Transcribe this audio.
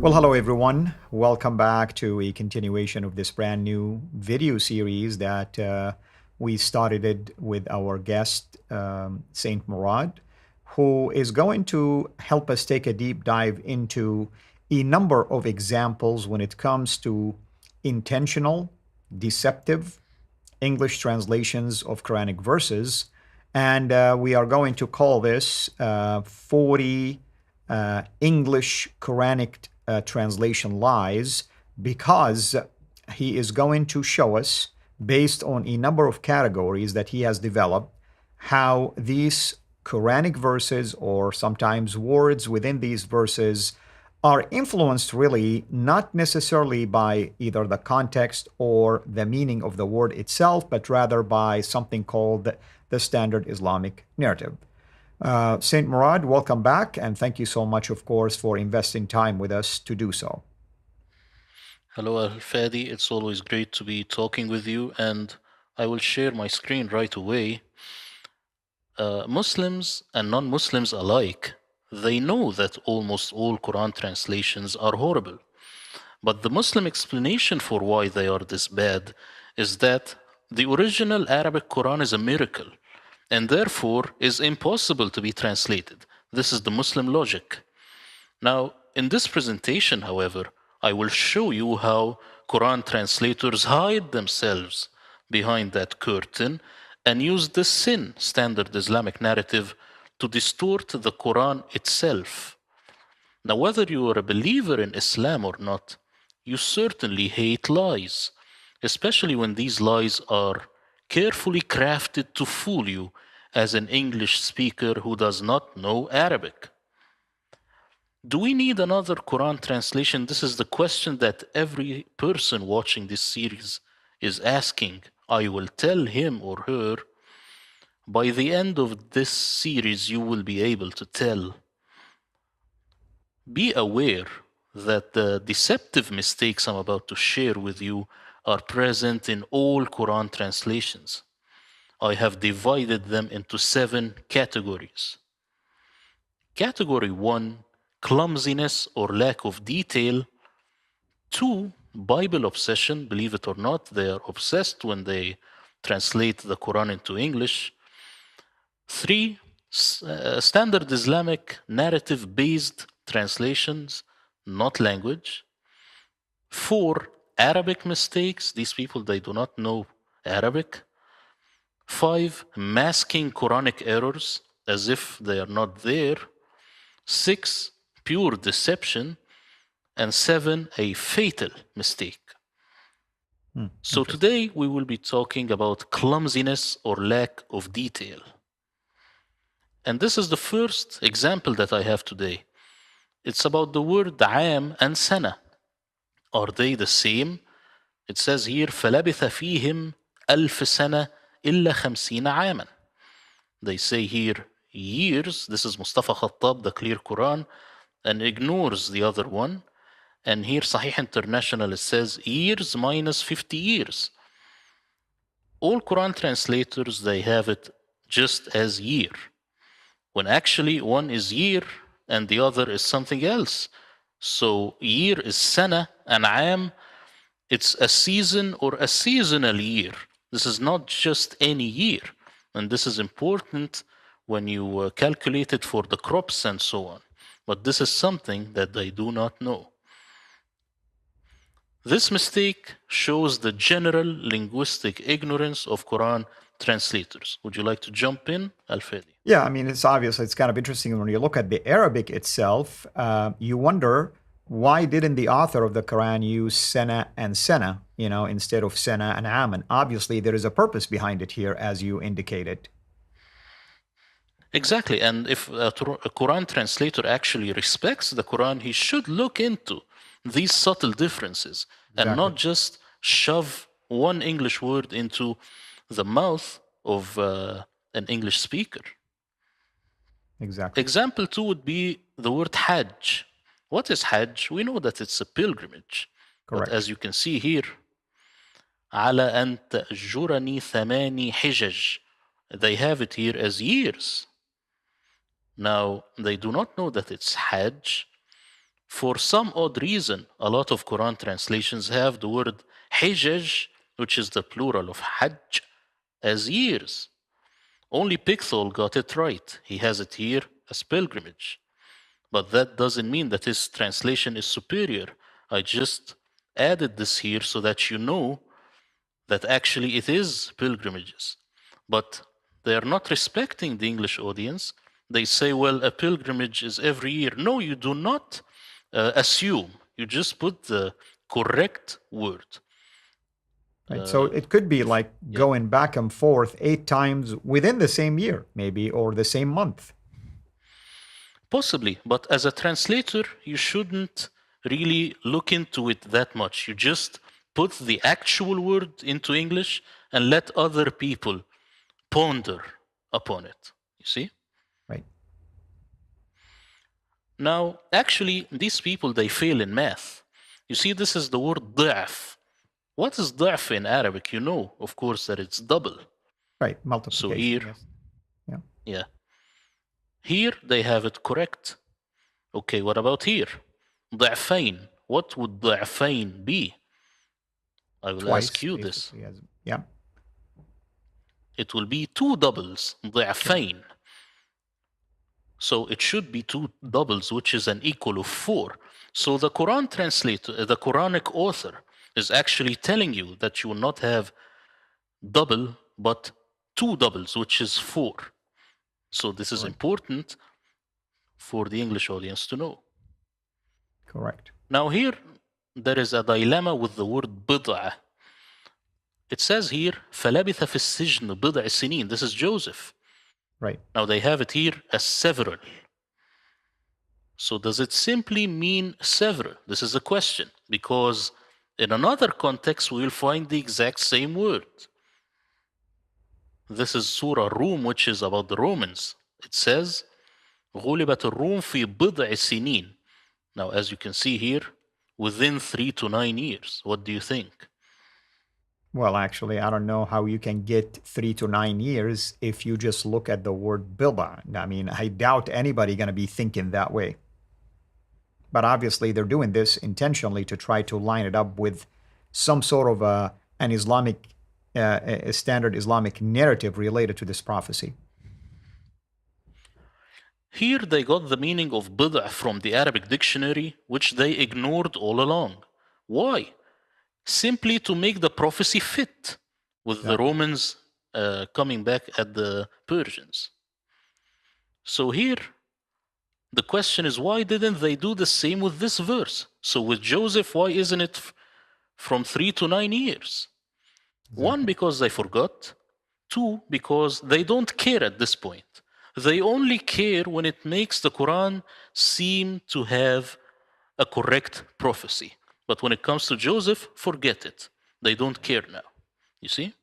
Well, hello everyone. Welcome back to a continuation of this brand new video series that we started it with our guest, Saint Murad, who is going to help us take a deep dive into a number of examples when it comes to intentional, deceptive English translations of Quranic verses. And we are going to call this 40 English Quranic translation lies, because he is going to show us, based on a number of categories that he has developed, how these Quranic verses, or sometimes words within these verses, are influenced really not necessarily by either the context or the meaning of the word itself, but rather by something called the standard Islamic narrative. Saint Murad, welcome back, and thank you so much, of course, for investing time with us to do so. Hello, Al-Fadi. It's always great to be talking with you, and I will share my screen right away. Muslims and non-Muslims alike, they know that almost all Quran translations are horrible. But the Muslim explanation for why they are this bad is that the original Arabic Quran is a miracle and therefore is impossible to be translated. This is the Muslim logic. Now, in this presentation, however, I will show you how Quran translators hide themselves behind that curtain and use the sin standard Islamic narrative to distort the Quran itself. Now, whether you are a believer in Islam or not, you certainly hate lies, especially when these lies are carefully crafted to fool you as an English speaker who does not know Arabic. Do we need another Quran translation? This is the question that every person watching this series is asking. I will tell him or her, by the end of this series, you will be able to tell. Be aware that the deceptive mistakes I'm about to share with you are present in all Quran translations. I have divided them into 7 categories. Category 1, clumsiness or lack of detail. 2, Bible obsession. Believe it or not, they are obsessed when they translate the Quran into English. 3, standard Islamic narrative-based translations, not language. 4, Arabic mistakes. These people, they do not know Arabic. 5, masking Quranic errors as if they are not there. 6, pure deception. And 7, a fatal mistake. So today we will be talking about clumsiness or lack of detail. And this is the first example that I have today. It's about the word عام and سنة. Are they the same? It says here فلبث فيهم ألف سنة إلا 50 عاما. They say here years. This is Mustafa Khattab, the Clear Quran, and ignores the other one. And here Sahih International, it says years minus 50 years. All Quran translators, they have it just as year, when actually one is year and the other is something else. So year is sana, and am, it's a season or a seasonal year. This is not just any year. And this is important when you calculate it for the crops and so on. But this is something that they do not know. This mistake shows the general linguistic ignorance of Quran translators. Would you like to jump in, Al-Fadi? Yeah, I mean, it's obvious. It's kind of interesting when you look at the Arabic itself. You wonder, why didn't the author of the Quran use Sena and Sena, instead of Sena and Aman? Obviously, there is a purpose behind it here, as you indicated. Exactly. And if a Quran translator actually respects the Quran, he should look into these subtle differences and not just shove one English word into the mouth of an English speaker. Exactly. Example 2 would be the word Hajj. What is Hajj? We know that it's a pilgrimage. Correct. But as you can see here, على أن تأجرني ثماني حجج. They have it here as years. Now, they do not know that it's Hajj. For some odd reason, a lot of Quran translations have the word hijaj, which is the plural of hajj, as years. Only Pickthall got it right. He has it here as pilgrimage. But that doesn't mean that his translation is superior. I just added this here so that you know that actually it is pilgrimages. But they are not respecting the English audience. They say, well, a pilgrimage is every year. No, you do not assume. You just put the correct word. Right. So it could be like going back and forth 8 times within the same year, maybe, or the same month. Possibly, but as a translator, you shouldn't really look into it that much. You just put the actual word into English and let other people ponder upon it. You see? Right. Now, actually, these people, they fail in math. You see, this is the word ضعف. What is ضعف in Arabic? You know, of course, that it's double. Right, multiplication. So here, yes. Yeah. Here they have it correct. Okay, what about here? ضعفين. What would ضعفين be? I will Twice, ask you this. Yeah. It will be 2 doubles, ضعفين. So it should be 2 doubles, which is an equal of 4. So the Quran translator, the Quranic author, is actually telling you that you will not have double, but 2 doubles, which is 4. So this is important for the English audience to know. Correct. Now here, there is a dilemma with the word بضع. It says here, فلبث في السجن بضع سنين. This is Joseph. Right. Now they have it here as several. So does it simply mean several? This is a question, because in another context we will find the exact same word. This is Surah Rum, which is about the Romans. It says, غُلِبَتِ الروم في بضع سنين. Now, as you can see here, within 3 to 9 years. What do you think? Well, actually, I don't know how you can get 3 to 9 years if you just look at the word bilba. I mean, I doubt anybody going to be thinking that way. But obviously, they're doing this intentionally to try to line it up with some sort of an Islamic, a standard Islamic narrative related to this prophecy. Here they got the meaning of bid'ah from the Arabic dictionary, which they ignored all along. Why? Simply to make the prophecy fit with the Romans coming back at the Persians. So here, the question is, why didn't they do the same with this verse? So with Joseph, why isn't it from 3 to 9 years? Exactly. 1, because they forgot. 2, because they don't care at this point. They only care when it makes the Quran seem to have a correct prophecy. But when it comes to Joseph, forget it. They don't care now. You see?